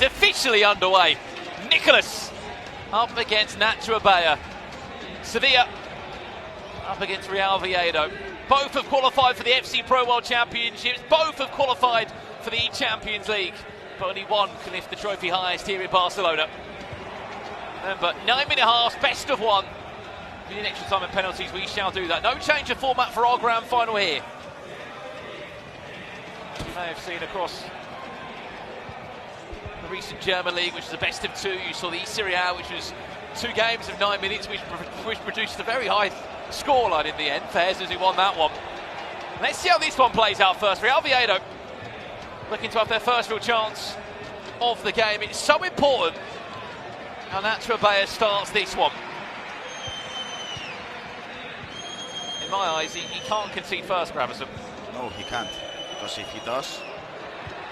officially underway. Nicolas up against Nachoabella. Sevilla up against Real Oviedo. Both have qualified for the FC Pro World Championships. Both have qualified for the Champions League. But only one can lift the trophy highest here in Barcelona. Remember, 9-minute halves, best of one. We need extra time and penalties, we shall do that. No change of format for our grand final here. You may have seen across the recent German league, which is the best of two. You saw the Serie A, which was 2 games of 9 minutes, which produced a very high scoreline in the end. Fairs as who won that one. Let's see how this one plays out first. Real Oviedo looking to have their first real chance of the game. It's so important how Nachoabella starts this one. In my eyes, he can't concede first, Gravison. No, he can't. Because if he does,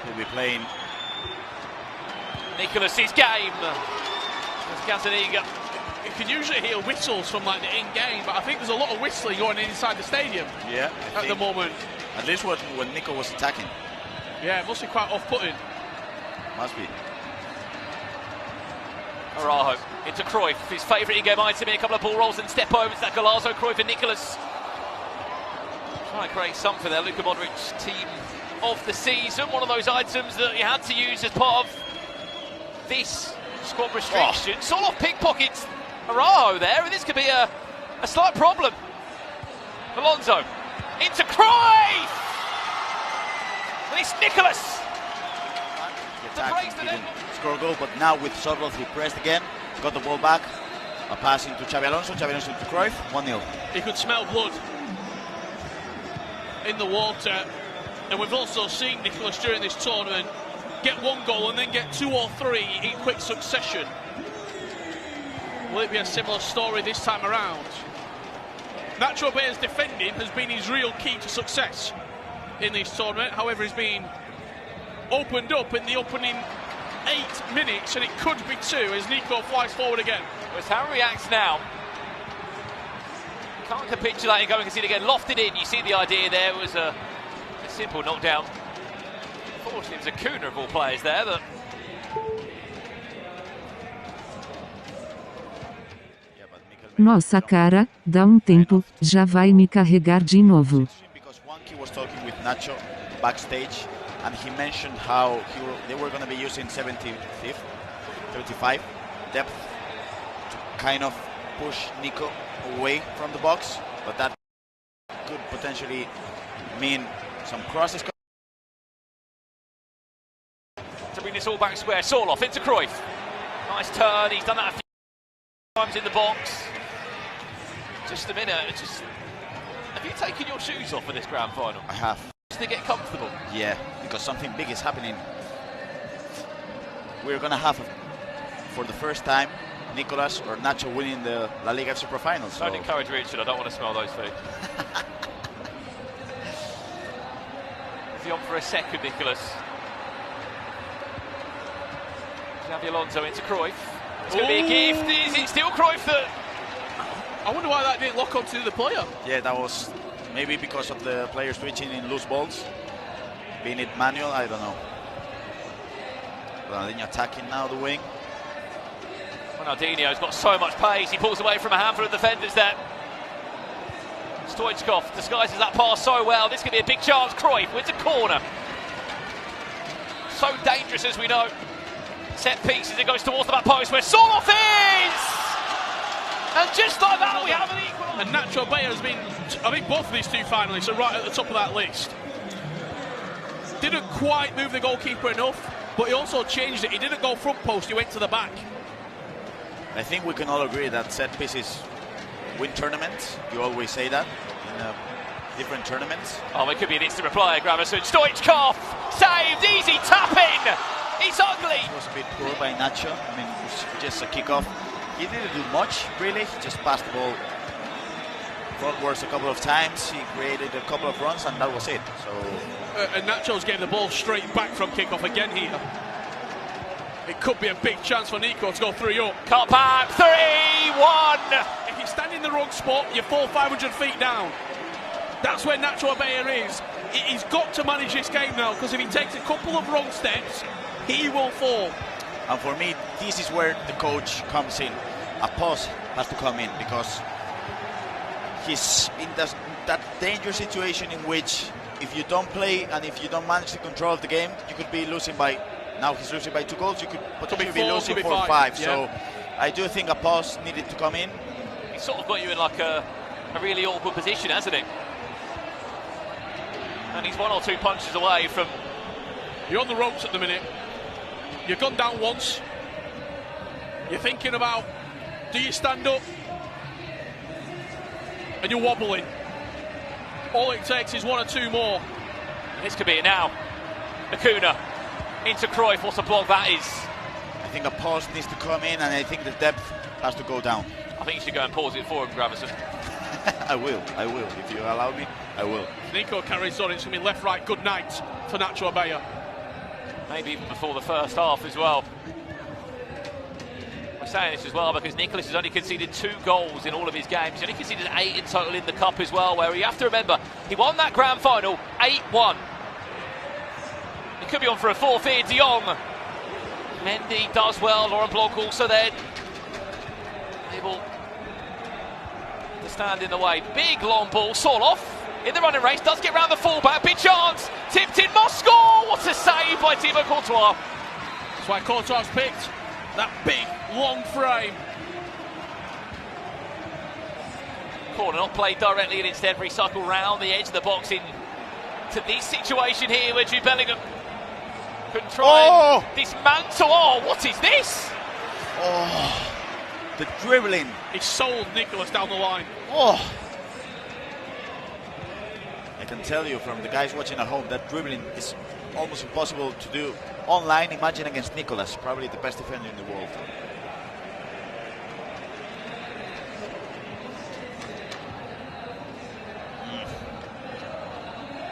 he'll be playing Nicolas's game. Laliga. You can usually hear whistles from like the in-game, but I think there's a lot of whistling going inside the stadium. Yeah, at the moment. At least when Nico was attacking. Yeah, it must be quite off-putting. Must be. Araujo into Cruyff, his favourite in-game item here. A couple of ball rolls and step overs. That Gallardo, Cruyff and Nicolas. Trying to create something there. Luka Modric's team of the season. One of those items that you had to use as part of this squad restriction. Sort of pickpockets Araujo there, and this could be a slight problem. Alonso into Cruyff! And it's Nicolas! He didn't score a goal, but now with Sorloth he pressed again, got the ball back, a pass into Xabi Alonso into Cruyff, 1-0. He could smell blood in the water, and we've also seen Nicolas during this tournament get 1 goal and then get 2 or 3 in quick succession. Will it be a similar story this time around? Nachoabella's defending has been his real key to success in this tournament. However, he's been opened up in the opening 8 minutes, and it could be 2 as Nico flies forward again. Well, how he reacts now. Can't capitulate and go and concede again. Lofted in, you see the idea there. It was a simple knockdown. Unfortunately, it was a Kuna of all players there that... Nossa cara, dá tempo, já vai me carregar de novo. Because Juanqui was talking with Nacho backstage, and he mentioned how they were going to be using 75 depth to kind of push Nico away from the box, but that could potentially mean some crosses. To bring this all back square, Sorloth into Cruyff. Nice turn, he's done that a few times in the box. Just a minute, have you taken your shoes off for this grand final? I have. Just to get comfortable? Yeah, because something big is happening. We're going to have, for the first time, Nicolas or Nacho winning the Laliga FC Pro Finals. Don't encourage Richard, I don't want to smell those feet. Is he on for a second, Nicolas? Xabi Alonso into Cruyff. It's going to be a gift. Is it still Cruyff that... I wonder why that didn't lock onto the player. Yeah, that was maybe because of the player switching in loose balls. Being it manual, I don't know. Ronaldinho attacking now the wing. Ronaldinho's got so much pace, he pulls away from a handful of defenders there. Stoichkov disguises that pass so well. This could be a big chance. Cruyff wins a corner. So dangerous, as we know. Set pieces, it goes towards the back post where Sorloth is! And just like that, we have an equal. And Nachoabella has been, I think both of these 2 finalists are right at the top of that list. Didn't quite move the goalkeeper enough, but he also changed it. He didn't go front post, he went to the back. I think we can all agree that set pieces win tournaments. You always say that in different tournaments. Oh, it could be an instant reply, Gravison. Stoichkov saved, easy tap-in. It's ugly. It was a bit poor by Nacho. I mean, it was just a kick-off. He didn't do much, really. He just passed the ball frontwards a couple of times. He created a couple of runs, and that was it. So, and Nacho's getting the ball straight back from kick-off again here. It could be a big chance for Nico to go 3-up. Cut back, 3-1. If you stand in the wrong spot, you're 400-500 feet down. That's where Nachoabella is. He's got to manage this game now, because if he takes a couple of wrong steps, he will fall. And for me, this is where the coach comes in. A pause has to come in because he's in that dangerous situation in which if you don't play and if you don't manage the control of the game, you could be losing by, now he's losing by 2 goals, you could potentially be losing 4 or 5. Yeah. So I do think a pause needed to come in. He's sort of got you in like a really awkward position, hasn't he? And he's 1 or 2 punches away from... You're on the ropes at the minute. You've gone down once. You're thinking about, do you stand up? And you're wobbling. All it takes is 1 or 2 more. This could be it now. Acuna into Cruyff. What a block that is. I think a pause needs to come in, and I think the depth has to go down. I think you should go and pause it for him, Gravison. I will. If you allow me, I will. Nico carries on. It's going to be left, right, good night for Nachoabella. Maybe even before the first half as well. We're saying this as well because Nicolas has only conceded 2 goals in all of his games. He only conceded 8 in total in the Cup as well, where you have to remember, he won that grand final 8-1. He could be on for a 4th here, De Jong. Mendy does well, Laurent Blanc also there. Able to stand in the way. Big long ball, Sorloth in the running race, does get round the fullback, big chance, tipped in, must score! What a save by Thibaut Courtois. That's why Courtois picked that big, long frame. Corner not played directly and instead recycle round the edge of the box in to this situation here where Jude Bellingham can try and dismantle. Oh, what is this? Oh, the dribbling. He sold Nicolas down the line. Oh. I can tell you from the guys watching at home that dribbling is almost impossible to do online. Imagine against Nicolas, probably the best defender in the world.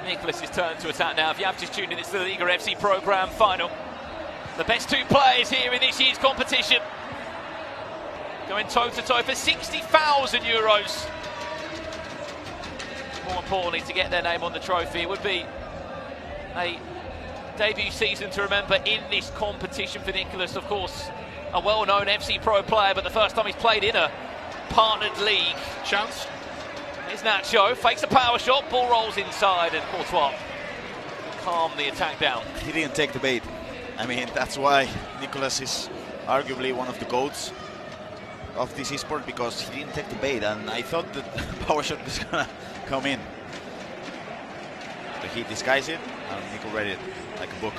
Nicolas' turn to attack now. If you have just tuned in, it's the Laliga FC programme final. The best 2 players here in this year's competition going toe-to-toe for €60,000. More importantly, to get their name on the trophy. It would be a debut season to remember in this competition for Nicolas. Of course, a well-known FC Pro player, but the first time he's played in a partnered league. Chance. Here's Nacho, fakes a power shot, ball rolls inside, and Courtois calm the attack down. He didn't take the bait. I mean, that's why Nicolas is arguably one of the GOATs of this esport, because he didn't take the bait, and I thought that power shot was gonna come in. But he disguised it, and Nico read it like a book.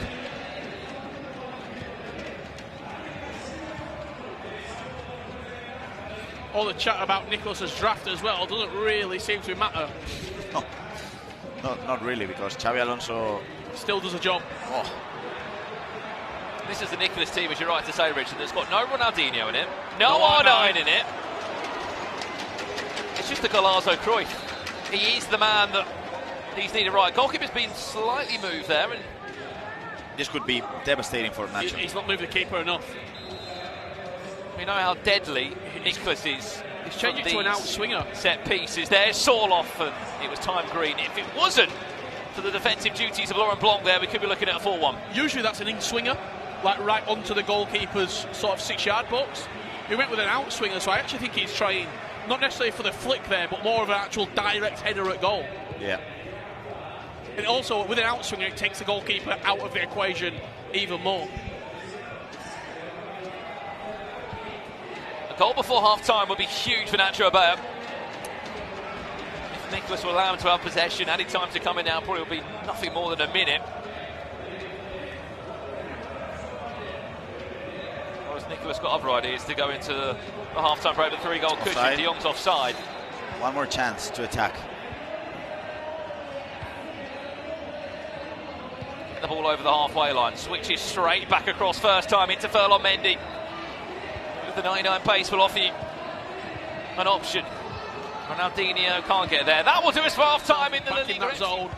All the chat about Nicolas' draft as well doesn't really seem to matter. No, not really, because Xabi Alonso still does a job. Oh. This is the Nicolas team, as you're right to say, Richard, that's got no Ronaldinho in it, no R9 in it. It's just the Golazo Cruyff. He is the man that he's needed right. Goalkeeper's been slightly moved there, and this could be devastating for Nacho. He's not moved the keeper enough. We know how deadly Nicolas is. He's changed it to an out-swinger. Set pieces. There's Sorloth, and it was time green. If it wasn't for the defensive duties of Laurent Blanc there, we could be looking at a 4-1. Usually that's an in-swinger, like right onto the goalkeeper's sort of 6-yard box. He went with an out-swinger, so I actually think he's trying, not necessarily for the flick there, but more of an actual direct header at goal. Yeah. And also, with an out-swinger, it takes the goalkeeper out of the equation even more. A goal before half-time would be huge for Nachoabella. If Nicolas will allow him to have possession, added time to come in now, probably will be nothing more than a minute. Or has Nicolas got other ideas to go into the half-time break with 3-goal cushion? De Jong's offside. One more chance to attack. Get the ball over the halfway line, switches straight back across first time into Ferland Mendy. The 99 pace will offer you an option. Ronaldinho can't get there. That will do us for half-time in the Laliga zone.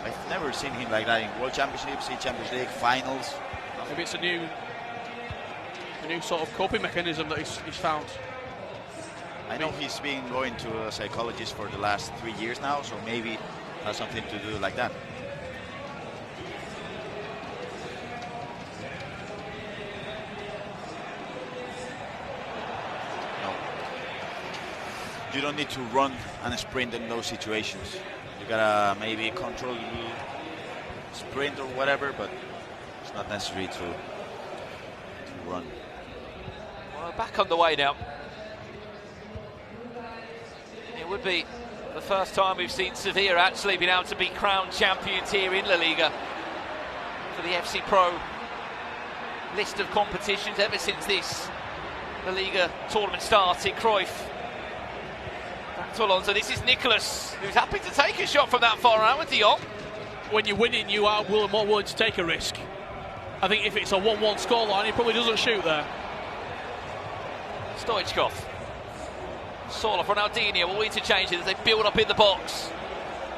I've never seen him like that in World Championships, Champions League, finals. Maybe it's a new sort of coping mechanism that he's found. I know he's been going to a psychologist for the last 3 years now, so maybe it has something to do like that. you don't need to run and sprint in those situations. You gotta maybe control sprint or whatever, but it's not necessary to run. Well, back on the way now. It would be the first time we've seen Sevilla actually been able to be crowned champions here in La Liga for the FC Pro list of competitions ever since this La Liga tournament started. Cruyff back to Alonso. This is Nicolas, who's happy to take a shot from that far out with De Jong. When you're winning, you are more willing to take a risk. I think if it's a 1-1 scoreline, he probably doesn't shoot there. Stoichkov. Sorloth, Ronaldinho will interchange it as they build up in the box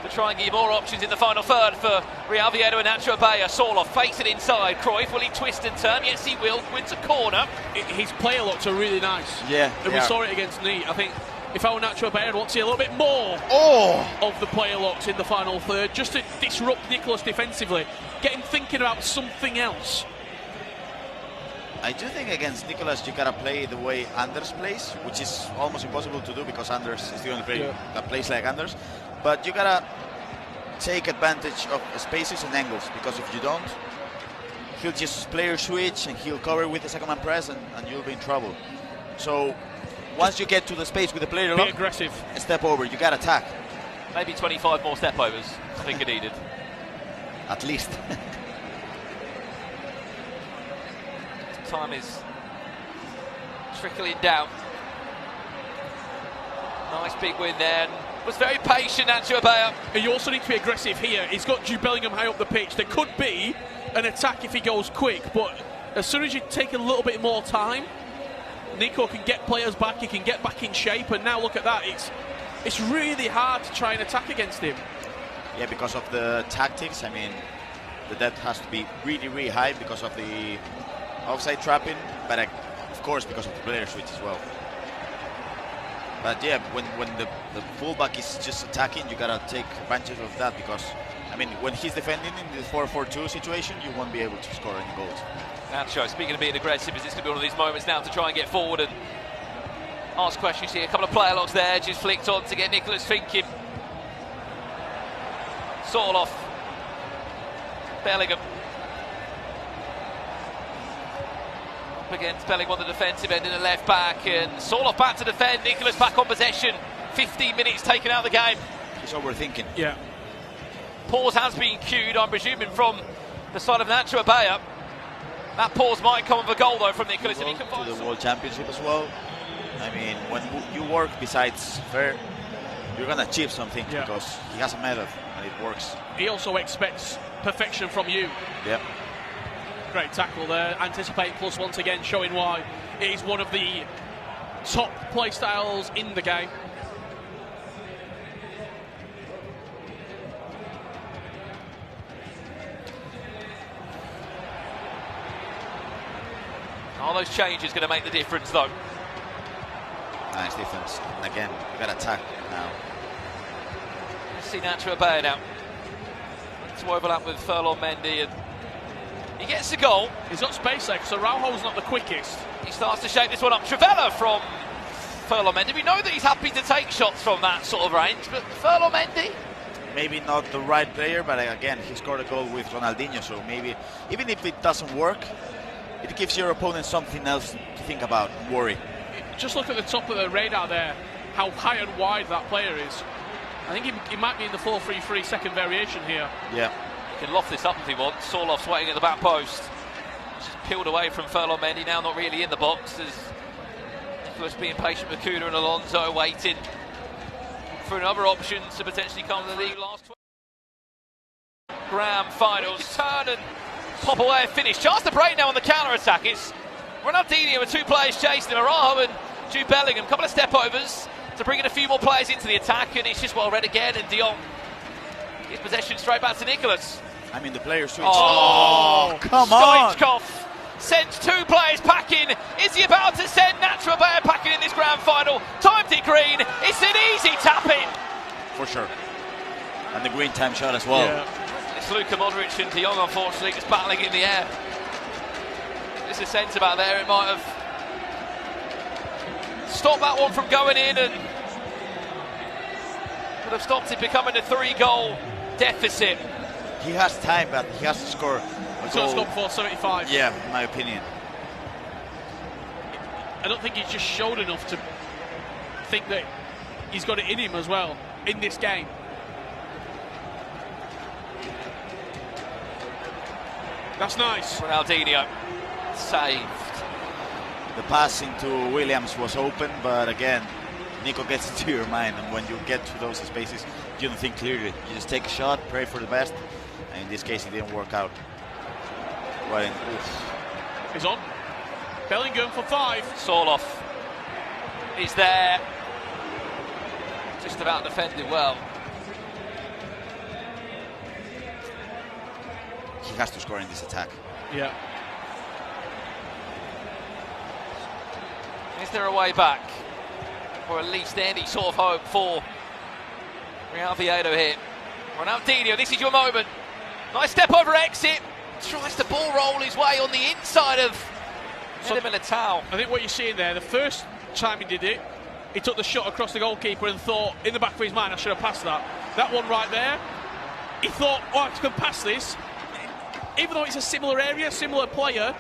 to try and give more options in the final third for Real Oviedo and Nachoabella. Sorloth facing inside. Cruyff, will he twist and turn? Yes, he will. Wins a corner. His player looks are really nice. Yeah, and we saw it against Nice. I think if I were Nachoabella, I'd want to see a little bit more of the player locks in the final third, just to disrupt Nicolas defensively, get him thinking about something else. I do think against Nicolas you gotta play the way Anders plays, which is almost impossible to do because Anders is the only player that plays like Anders. But you gotta take advantage of spaces and angles, because if you don't, he'll just player switch and he'll cover with the second man press and you'll be in trouble. So once you get to the space with the player lock, aggressive. Step over, you gotta attack. Maybe 25 more step overs, I think are needed. At least. Time is trickling down. Nice big win there. Was very patient, Nachoabella. And you also need to be aggressive here. He's got Jude Bellingham high up the pitch. There could be an attack if he goes quick, but as soon as you take a little bit more time, Nico can get players back, he can get back in shape, and now look at that. It's really hard to try and attack against him. Yeah, because of the tactics. I mean, the depth has to be really, really high because of the offside trapping, but of course because of the player switch as well. But yeah, when the fullback is just attacking, you gotta take advantage of that, because I mean, when he's defending in the 4-4-2 situation, you won't be able to score any goals. Nacho, speaking of being aggressive, is this going to be one of these moments now to try and get forward and ask questions here? A couple of player locks there, just flicked on to get Nicolas thinking. Sorloth, Bellingham. Up against Bellingham on the defensive end in the left back, and Sorloth back to defend. Nicolas back on possession. 15 minutes taken out of the game. He's overthinking. Yeah. Pause has been cued, I'm presuming, from the side of Nachoabella. That pause might come with a goal though from Nicolas. If he can find to the World Championship as well. I mean, when you work besides fair, you're gonna achieve something, because he has a method and it works. He also expects perfection from you. Yeah. Great tackle there. Anticipate plus once again, showing why it is one of the top play styles in the game. Are those changes going to make the difference though? Nice defense. And again, you got to attack now. Let's see Nachoabella now. To overlap with Furlong Mendy, and he gets the goal. He's got space there, because Araujo's not the quickest. He starts to shape this one up. Trivela from Furlong Mendy. We know that he's happy to take shots from that sort of range, but Furlong Mendy? Maybe not the right player, but again, he scored a goal with Ronaldinho, so maybe, even if it doesn't work, it gives your opponent something else to think about, worry. Just look at the top of the radar there, how high and wide that player is. I think he might be in the 4-3-3 second variation here. Yeah. He can loft this up if he wants. Sorloth's waiting at the back post. Just peeled away from Furlong Mendy, now not really in the box, as Nicolas being patient with Kuna and Alonso, waiting for another option to potentially come to the league. Last 20. Graham finals, turn and pop away and finish. Chance to break now on the counter-attack. It's Ronaldinho with two players chasing him, Araujo and Jude Bellingham. A couple of step-overs to bring in a few more players into the attack, and it's just well read again, and De Jong his possession straight back to Nicolas. I mean, the player switch. Oh, come on! Stoichkov sends two players packing. Is he about to send Nachoabella packing in this grand final? Timed it green. It's an easy tap-in. For sure. And the green time shot as well. Yeah. It's Luka Modric and De Jong, unfortunately, just battling in the air. There's a centre back there. It might have stopped that one from going in, and Could have stopped it becoming a 3-goal deficit. He has time, but he has to score a He's goal. got to score before 75. Yeah, in my opinion. I don't think he's just showed enough to think that he's got it in him as well in this game. That's nice. Ronaldinho saved. The pass into Williams was open, but again, Nico gets into your mind, and when you get to those spaces, you don't think clearly. You just take a shot, pray for the best, and in this case, it didn't work out. Right. He's on. Bellingham for 5. Sorloth is there. Just about defended well. He has to score in this attack. Yeah. Is there a way back? Or at least any sort of hope for Real Oviedo here. Ronaldinho, this is your moment. Nice step over exit. Tries to ball roll his way on the inside of Militao. I think what you're seeing there, the first time he did it, he took the shot across the goalkeeper and thought, in the back of his mind, I should have passed that. That one right there, he thought, oh, I can pass this. Even though it's a similar area, similar player,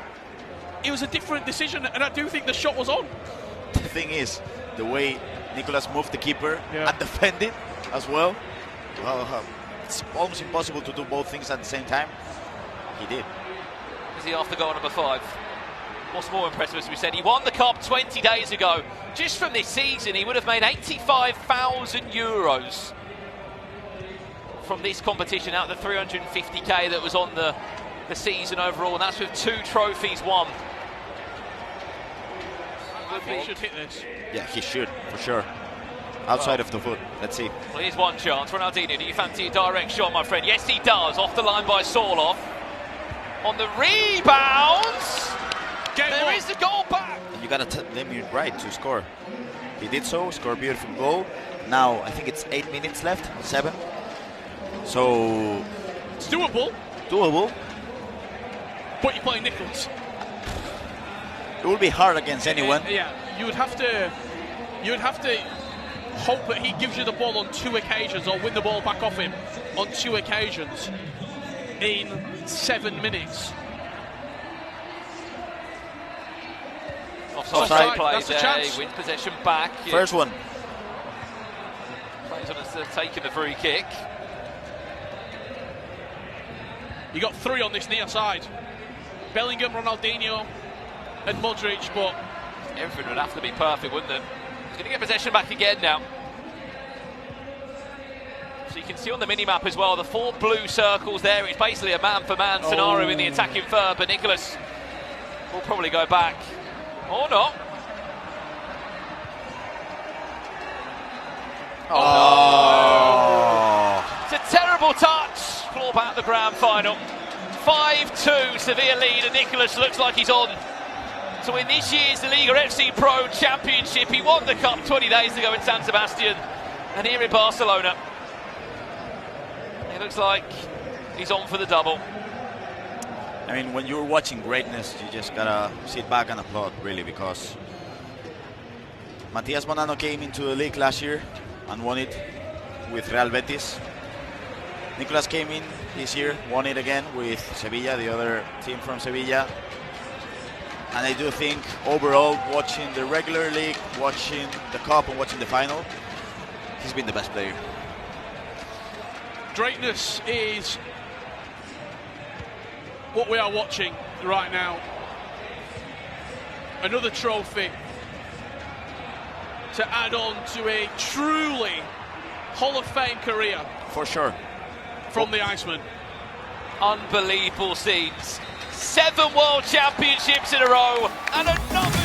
it was a different decision, and I do think the shot was on. The thing is, the way Nicolas moved the keeper Yeah. and defended as well, it's almost impossible to do both things at the same time. He did. Is he after goal number 5? What's more impressive, as we said, he won the cup 20 days ago. Just from this season, he would have made 85,000 euros from this competition out of the 350k that was on the season overall, and that's with 2 trophies won. I think he should hit this. Yeah, he should, for sure. Outside of the foot. Let's see. Well, here's one chance. Ronaldinho, do you fancy a direct shot, my friend? Yes, he does. Off the line by Sorloth. On the rebounds, there is the goal back. You gotta name it right to score. He did so, scored a beautiful goal. Now, I think it's 8 minutes left, 7. So, It's doable, doable. but you're playing Nicholas. It will be hard against anyone. Yeah, you would have to hope that he gives you the ball on 2 occasions, or win the ball back off him on 2 occasions in 7 minutes. Offside play That's a there. chance. He wins possession back. First one. Plays on us taking the free kick. You got 3 on this near side. Bellingham, Ronaldinho, and Modric, but Everything would have to be perfect, wouldn't it? He's going to get possession back again now. So you can see on the mini-map as well, the 4 blue circles there. It's basically a man-for-man scenario in the attacking third, but Nicholas will probably go back. Or not. Oh. It's a terrible touch. Claw back the grand final. 5-2 Sevilla lead, and Nicholas looks like he's on to win this year's Laliga FC Pro Championship. He won the cup 20 days ago in San Sebastian, and here in Barcelona, it looks like he's on for the double. I mean, when you're watching greatness, you just gotta sit back and applaud, really, because Matias Bonanno came into the league last year and won it with Real Betis. Nicolas came in this year, won it again with Sevilla, the other team from Sevilla. And I do think, overall, watching the regular league, watching the cup and watching the final, he's been the best player. greatness is what we are watching right now. Another trophy to add on to a truly Hall of Fame career. For sure. From the Iceman. Unbelievable scenes. 7 World Championships in a row and another